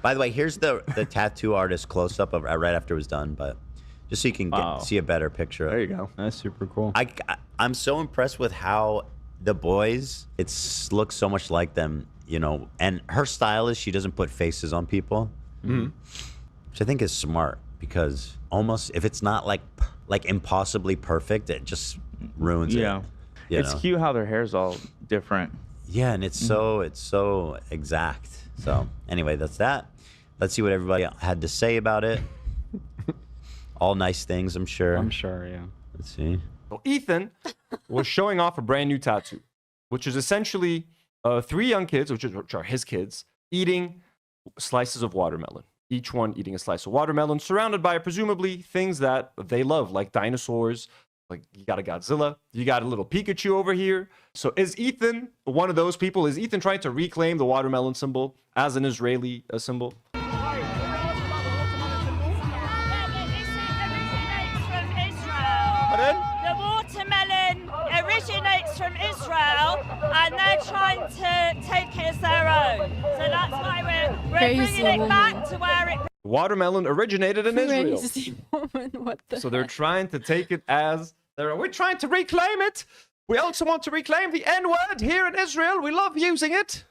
By the way, here's the tattoo artist close up of right after it was done, but just so you can see a better picture. There you go. That's super cool. I'm so impressed with how the boys, looks so much like them, you know. And her style is she doesn't put faces on people, which I think is smart, because almost if it's not like impossibly perfect, it just ruins it. Yeah, it's cute how their hair's all different. Yeah, and it's so exact. So anyway, that's that. Let's see what everybody had to say about it. All nice things, I'm sure. I'm sure, yeah. Let's see. Well, Ethan was showing off a brand new tattoo, which is essentially 3 young kids, which are his kids, eating slices of watermelon. Each one eating a slice of watermelon, surrounded by presumably things that they love, like dinosaurs. Like, you got a Godzilla, you got a little Pikachu over here. So is Ethan one of those people? Is Ethan trying to reclaim the watermelon symbol as an Israeli symbol? The watermelon originates from Israel, and they're trying to take it as their own. So that's why we're bringing it back to where it. Watermelon originated in Israel. What the So they're trying to take it as their own. We're trying to reclaim it. We also want to reclaim the N-word here in Israel. We love using it.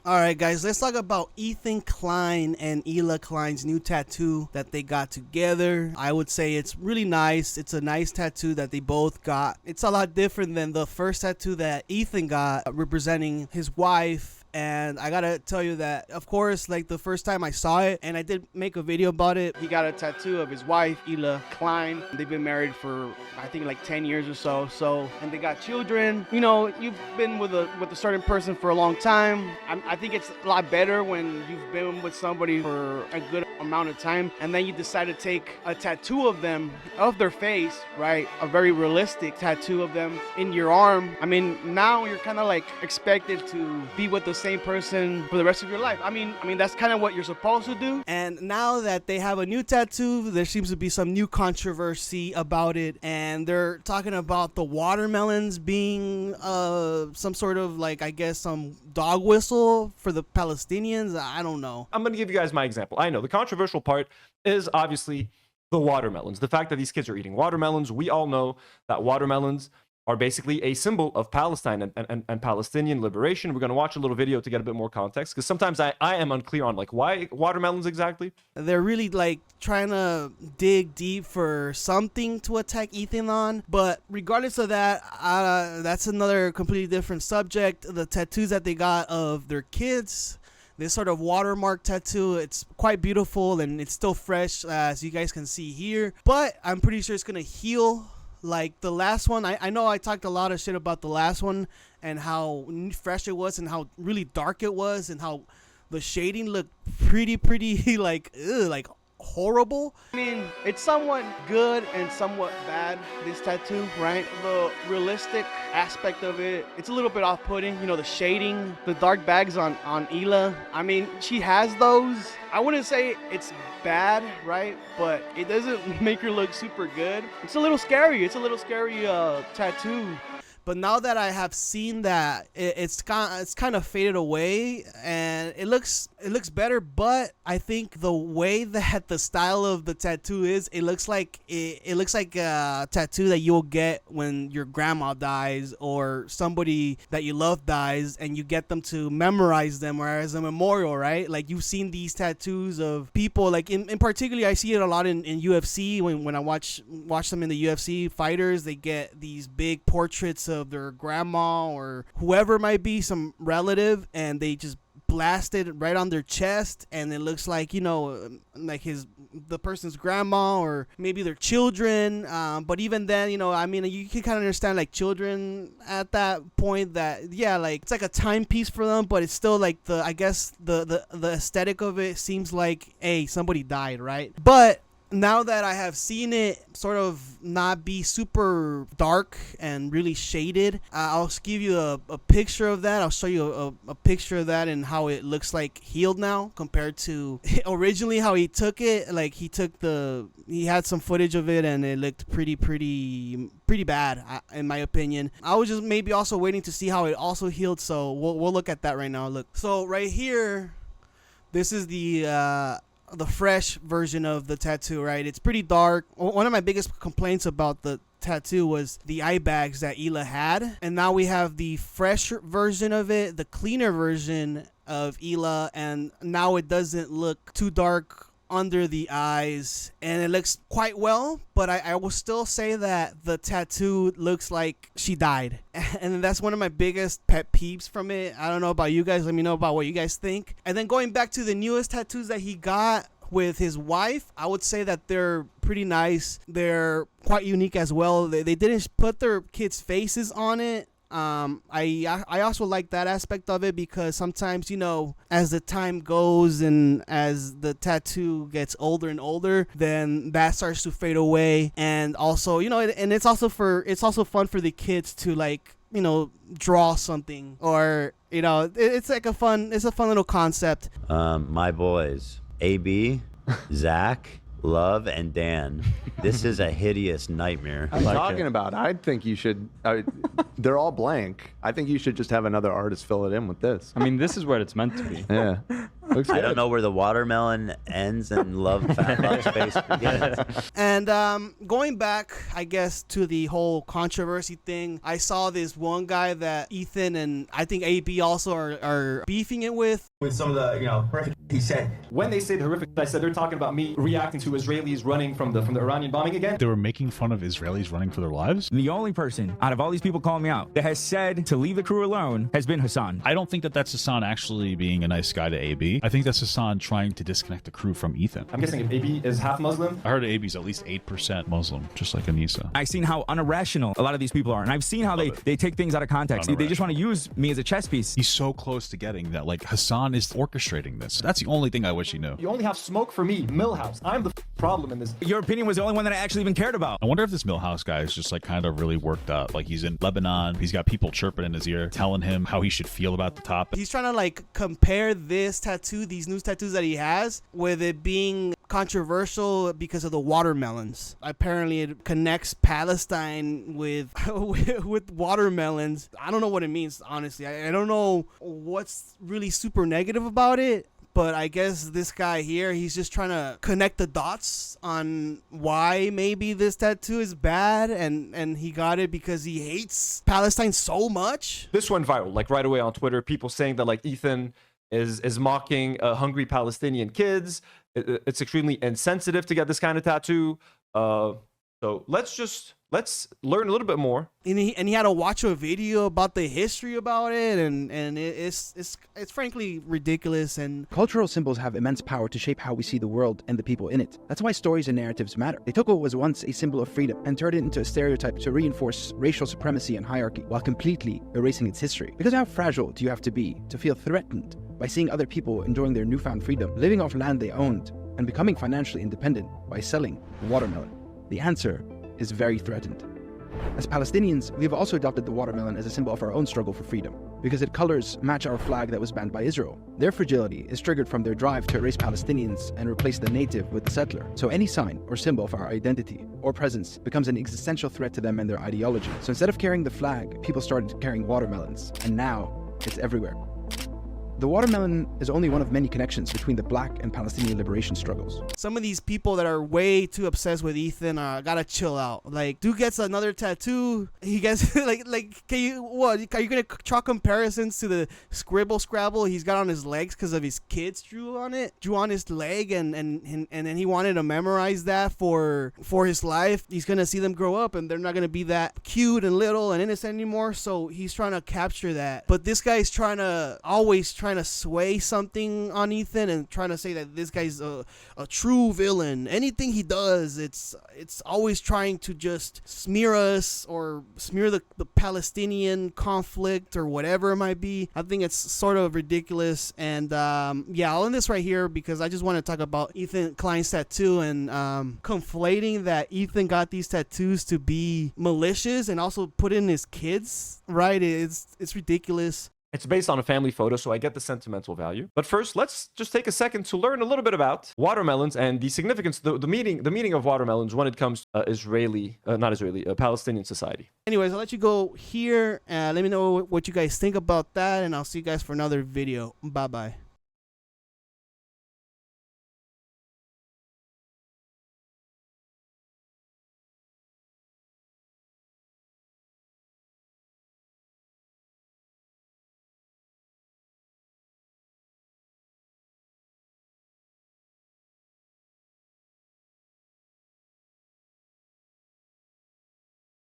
All right, guys, let's talk about Ethan Klein and Hila Klein's new tattoo that they got together. I would say it's really nice. It's a nice tattoo that they both got. It's a lot different than the first tattoo that Ethan got, representing his wife. And I gotta tell you that, of course, like the first time I saw it, and I did make a video about it, he got a tattoo of his wife, Hila Klein. They've been married for, I think, like 10 years or so. And they got children. You know, you've been with a certain person for a long time. I think it's a lot better when you've been with somebody for a good amount of time, and then you decide to take a tattoo of them, of their face, right? A very realistic tattoo of them in your arm. I mean, now you're kind of like expected to be with the same person for the rest of your life. I mean that's kind of what you're supposed to do. And now that they have a new tattoo, there seems to be some new controversy about it, and they're talking about the watermelons being some sort of, like, I guess, some dog whistle for the Palestinians. I don't know. I'm going to give you guys my example. I know the controversial part is obviously the watermelons. The fact that these kids are eating watermelons. We all know that watermelons are basically a symbol of Palestine and Palestinian liberation. We're going to watch a little video to get a bit more context, because sometimes I am unclear on, like, why watermelons exactly. They're really, like, trying to dig deep for something to attack Ethan on. But regardless of that, that's another completely different subject. The tattoos that they got of their kids, this sort of watermark tattoo, it's quite beautiful, and it's still fresh, as you guys can see here. But I'm pretty sure it's going to heal. Like the last one, I know I talked a lot of shit about the last one and how fresh it was and how really dark it was and how the shading looked pretty like horrible. I mean, it's somewhat good and somewhat bad, this tattoo, right? The realistic aspect of it, it's a little bit off-putting. You know, the shading, the dark bags on Hila. I mean, she has those. I wouldn't say it's bad, right? But it doesn't make her look super good. It's a little scary. It's a little scary tattoo. But now that I have seen that, it's kind of faded away, and it looks better. But I think the way that the style of the tattoo is, it looks like a tattoo that you'll get when your grandma dies or somebody that you love dies, and you get them to memorize them or as a memorial, right? Like, you've seen these tattoos of people, like in particular, I see it a lot in UFC when I watch them in the UFC fighters. They get these big portraits of their grandma or whoever it might be, some relative, and they just blast it right on their chest, and it looks like, you know, like the person's grandma or maybe their children. But even then, you know, I mean, you can kind of understand, like, children at that point, that, yeah, like, it's like a timepiece for them, but it's still like I guess the aesthetic of it seems like, hey, somebody died, right? But now that I have seen it sort of not be super dark and really shaded, I'll give you a picture of that. I'll show you a picture of that and how it looks like healed now compared to originally how he took it. Like, he had some footage of it, and it looked pretty bad, in my opinion. I was just maybe also waiting to see how it also healed, so we'll look at that right now. Look, so right here, This is the fresh version of the tattoo, right? It's pretty dark. One of my biggest complaints about the tattoo was the eye bags that Hila had, and now we have the fresh version of it, the cleaner version of Hila, and now it doesn't look too dark under the eyes, and it looks quite well, but I will still say that the tattoo looks like she died, and that's one of my biggest pet peeves from it. I don't know about you guys. Let me know about what you guys think. And then going back to the newest tattoos that he got with his wife, I would say that they're pretty nice. They're quite unique as well. They didn't put their kids' faces on it. I also like that aspect of it, because sometimes, you know, as the time goes and as the tattoo gets older and older, then that starts to fade away. And also, you know, and it's also fun for the kids to, like, you know, draw something, or, you know, it's a fun little concept. My boys, AB, Zach, Love, and Dan. This is a hideous nightmare. I'm talking about. I think you should. They're all blank. I think you should just have another artist fill it in with this. I mean, this is what it's meant to be. Yeah. Looks I good. don't know where the watermelon ends and love space begins. And going back, I guess, to the whole controversy thing, I saw this one guy that Ethan and I think AB also are beefing it with some of the, you know, horrific he said. When they say the horrific, I said they're talking about me reacting to Israelis running from the Iranian bombing again. They were making fun of Israelis running for their lives. The only person out of all these people calling me out that has said to leave the crew alone has been Hassan. I don't think that that's Hassan actually being a nice guy to AB. I think that's Hassan trying to disconnect the crew from Ethan. I'm guessing if AB is half Muslim. I heard AB's at least 8% Muslim, just like Anissa. I've seen how unirrational a lot of these people are, and I've seen how they take things out of context. They just want to use me as a chess piece. He's so close to getting that, like, Hassan is orchestrating this. That's the only thing I wish he knew. You only have smoke for me, Millhouse. I'm the problem in this. Your opinion was the only one that I actually even cared about. I wonder if this Millhouse guy is just, like, kind of really worked up. Like, he's in Lebanon. He's got people chirping in his ear, telling him how he should feel about the topic. He's trying to, like, compare this tattoo, these new tattoos that he has, with it being controversial because of the watermelons. Apparently, it connects Palestine with with watermelons. I don't know what it means, honestly. I don't know what's really super negative about it. But I guess this guy here, he's just trying to connect the dots on why maybe this tattoo is bad, and he got it because he hates Palestine so much. This went viral, like right away on Twitter. People saying that, like, Ethan is mocking hungry Palestinian kids. It's extremely insensitive to get this kind of tattoo. So let's learn a little bit more. And he had to watch a video about the history about it, and it's frankly ridiculous. And cultural symbols have immense power to shape how we see the world and the people in it. That's why stories and narratives matter. They took what was once a symbol of freedom and turned it into a stereotype to reinforce racial supremacy and hierarchy while completely erasing its history. Because how fragile do you have to be to feel threatened by seeing other people enjoying their newfound freedom, living off land they owned, and becoming financially independent by selling watermelon? The answer is very threatened. As Palestinians, we have also adopted the watermelon as a symbol of our own struggle for freedom, because its colors match our flag that was banned by Israel. Their fragility is triggered from their drive to erase Palestinians and replace the native with the settler. So any sign or symbol of our identity or presence becomes an existential threat to them and their ideology. So instead of carrying the flag, people started carrying watermelons, and now it's everywhere. The watermelon is only one of many connections between the Black and Palestinian liberation struggles. Some of these people that are way too obsessed with Ethan gotta chill out. Like, dude gets another tattoo. He gets like are you gonna draw comparisons to the scribble scrabble he's got on his legs because of his kids drew on his leg, and then he wanted to memorize that for his life. He's gonna see them grow up, and they're not gonna be that cute and little and innocent anymore. So he's trying to capture that. But this guy's trying to sway something on Ethan and trying to say that this guy's a true villain. Anything he does, it's always trying to just smear us or smear the Palestinian conflict or whatever it might be. I think it's sort of ridiculous. And I'll end this right here because I just want to talk about Ethan Klein's tattoo and conflating that Ethan got these tattoos to be malicious and also put in his kids, right? It's ridiculous. It's based on a family photo, so I get the sentimental value. But first, let's just take a second to learn a little bit about watermelons and the significance, the meaning of watermelons when it comes to Palestinian society. Anyways, I'll let you go here. Let me know what you guys think about that, and I'll see you guys for another video. Bye-bye.